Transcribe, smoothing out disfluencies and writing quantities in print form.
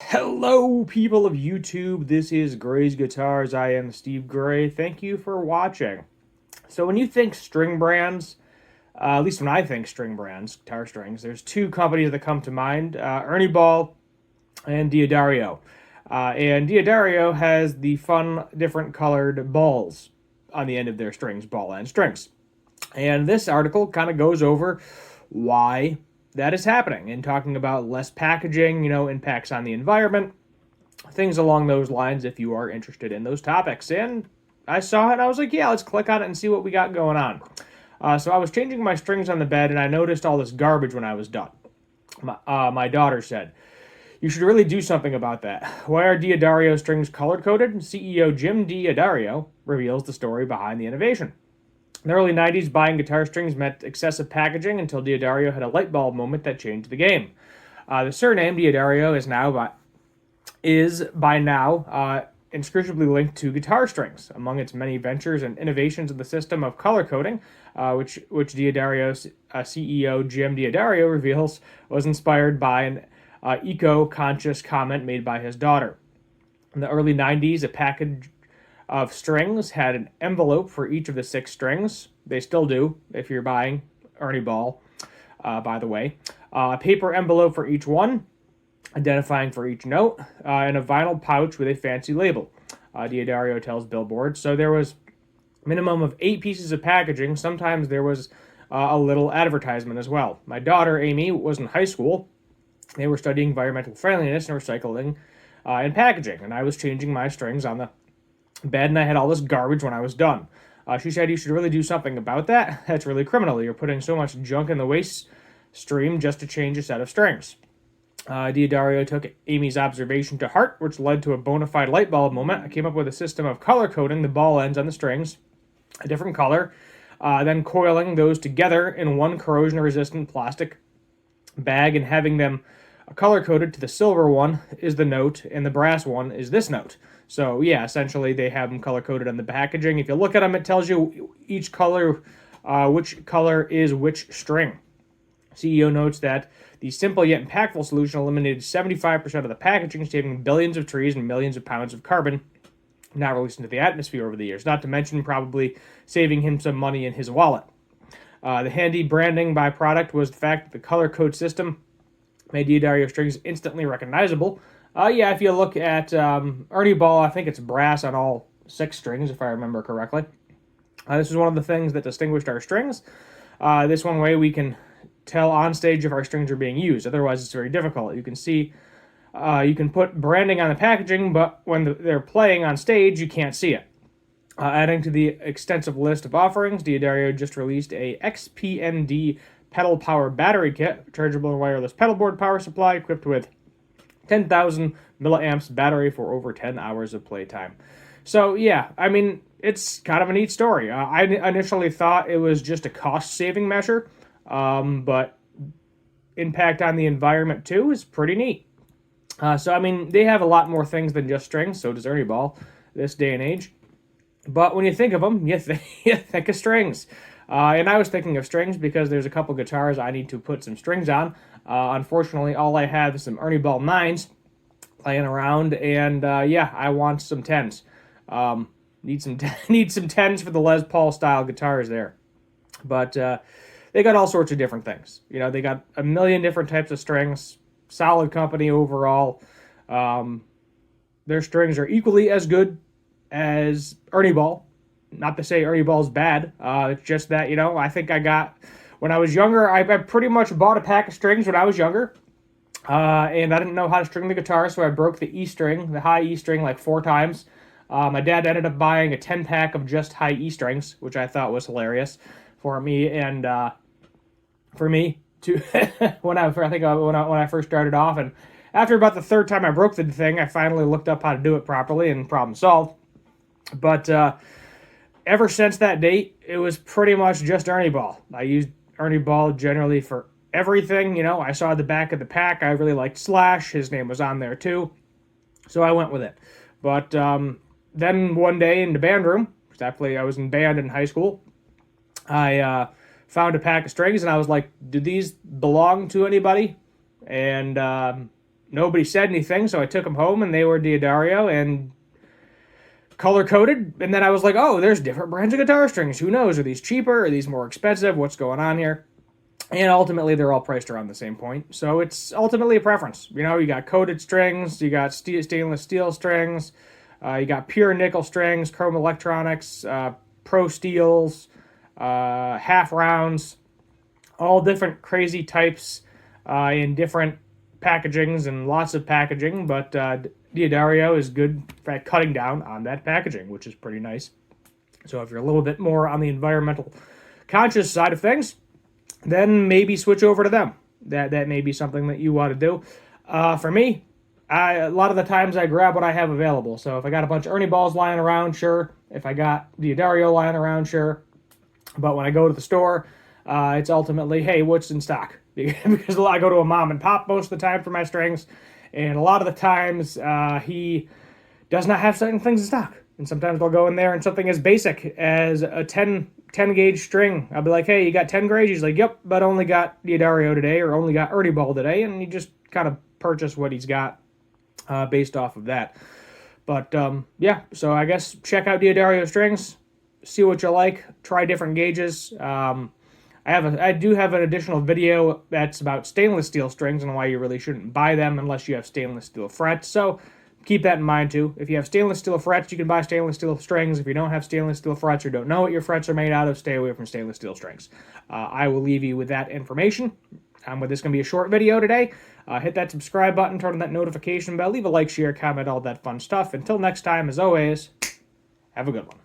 Hello, people of YouTube. This is Gray's Guitars. I am Steve Gray. Thank you for watching. So, when you think string brands, at least when I think string brands, guitar strings, there's two companies that come to mind: Ernie Ball and Diodario. And Diodario has the fun, different colored balls on the end of their strings, ball end strings. And this article kind of goes over why that is happening and talking about less packaging, impacts on the environment, things along those lines if you are interested in those topics. And I saw it and I was like, yeah, let's click on it and see what we got going on. So I was changing my strings on the bed and I noticed all this garbage when I was done. My daughter said, you should really do something about that. Why are Diodario strings color coded? CEO Jim Diodario reveals the story behind the innovation. In the early 90s, buying guitar strings meant excessive packaging until Diodario had a light bulb moment that changed the game. The surname Diodario is by now inscrutably linked to guitar strings. Among its many ventures and innovations in the system of color coding, which Diodario's CEO Jim Diodario reveals was inspired by an eco-conscious comment made by his daughter. In the early 90s, a package of strings had an envelope for each of the six strings. They still do if you're buying Ernie Ball, by the way. A paper envelope for each one, identifying for each note, and a vinyl pouch with a fancy label. Diodario tells Billboard. So there was a minimum of 8 pieces of packaging. Sometimes there was a little advertisement as well. My daughter, Amy, was in high school. They were studying environmental friendliness and recycling and packaging, and I was changing my strings on the bed, and I had all this garbage when I was done. She said, you should really do something about that. That's really criminal. You're putting so much junk in the waste stream just to change a set of strings. Diodario took Amy's observation to heart, which led to a bona fide light bulb moment. I came up with a system of color coding the ball ends on the strings, a different color, then coiling those together in one corrosion-resistant plastic bag and having them color coded. To the silver one is the note, and the brass one is this note. So yeah, essentially they have them color coded on the packaging. If you look at them, it tells you each color, which color is which string. CEO notes that the simple yet impactful solution eliminated 75% of the packaging, saving billions of trees and millions of pounds of carbon not released into the atmosphere over the years. Not to mention probably saving him some money in his wallet. The handy branding by product was the fact that the color code system made Diodario strings instantly recognizable. Yeah, if you look at Ernie Ball, I think it's brass on all 6 strings, if I remember correctly. This is one of the things that distinguished our strings. This one way we can tell on stage if our strings are being used. Otherwise, it's very difficult. You can see, you can put branding on the packaging, but when they're playing on stage, you can't see it. Adding to the extensive list of offerings, Diodario just released a XPND pedal power battery kit, chargeable and wireless pedalboard power supply equipped with 10,000 milliamps battery for over 10 hours of playtime. So yeah, I mean, it's kind of a neat story. I initially thought it was just a cost-saving measure, but impact on the environment too is pretty neat. So I mean, they have a lot more things than just strings. So does Ernie Ball this day and age. But when you think of them, you think of strings. And I was thinking of strings because there's a couple guitars I need to put some strings on. Unfortunately, all I have is some Ernie Ball 9s laying around, and yeah, I want some 10s. Need some need some 10s for the Les Paul style guitars there. But they got all sorts of different things. They got a million different types of strings. Solid company overall. Their strings are equally as good as Ernie Ball. Not to say Ernie Ball's bad. It's just that, I think when I was younger, I pretty much bought a pack of strings when I was younger. And I didn't know how to string the guitar, so I broke the E string, the high E string, like 4 times. My dad ended up buying a 10-pack of just high E strings, which I thought was hilarious for me and for me to when I first started off. And after about the 3rd time I broke the thing, I finally looked up how to do it properly, and problem solved. But ever since that date, it was pretty much just Ernie Ball. I used Ernie Ball generally for everything. I saw the back of the pack. I really liked Slash. His name was on there too. So I went with it. But then one day in the band room, I was in band in high school, I found a pack of strings and I was like, do these belong to anybody? And nobody said anything, so I took them home, and they were Diodario and color-coded. And then I was like, oh, there's different brands of guitar strings. Who knows? Are these cheaper? Are these more expensive? What's going on here? And ultimately, they're all priced around the same point. So it's ultimately a preference. You know, you got coated strings, you got stainless steel strings, you got pure nickel strings, chrome electronics, pro steels, half rounds, all different crazy types in different packagings and lots of packaging. But Diodario is good at cutting down on that packaging, which is pretty nice. So if you're a little bit more on the environmental conscious side of things, then maybe switch over to them. That may be something that you want to do. For me, a lot of the times I grab what I have available. So if I got a bunch of Ernie balls lying around, sure. If I got Diodario lying around, sure. But when I go to the store, it's ultimately, hey, what's in stock? Because I go to a mom and pop most of the time for my strings, and a lot of the times he does not have certain things in stock. And sometimes I'll go in there and something as basic as a 10 gauge string. I'll be like, hey, you got 10 gauge? He's like, yep, but only got Diodario today, or only got Ernie Ball today. And you just kind of purchase what he's got based off of that. But yeah, so I guess check out Diodario strings, see what you like, try different gauges. I do have an additional video that's about stainless steel strings and why you really shouldn't buy them unless you have stainless steel frets. So keep that in mind too. If you have stainless steel frets, you can buy stainless steel strings. If you don't have stainless steel frets or don't know what your frets are made out of, stay away from stainless steel strings. I will leave you with that information. With this going to be a short video today. Hit that subscribe button, turn on that notification bell, leave a like, share, comment, all that fun stuff. Until next time, as always, have a good one.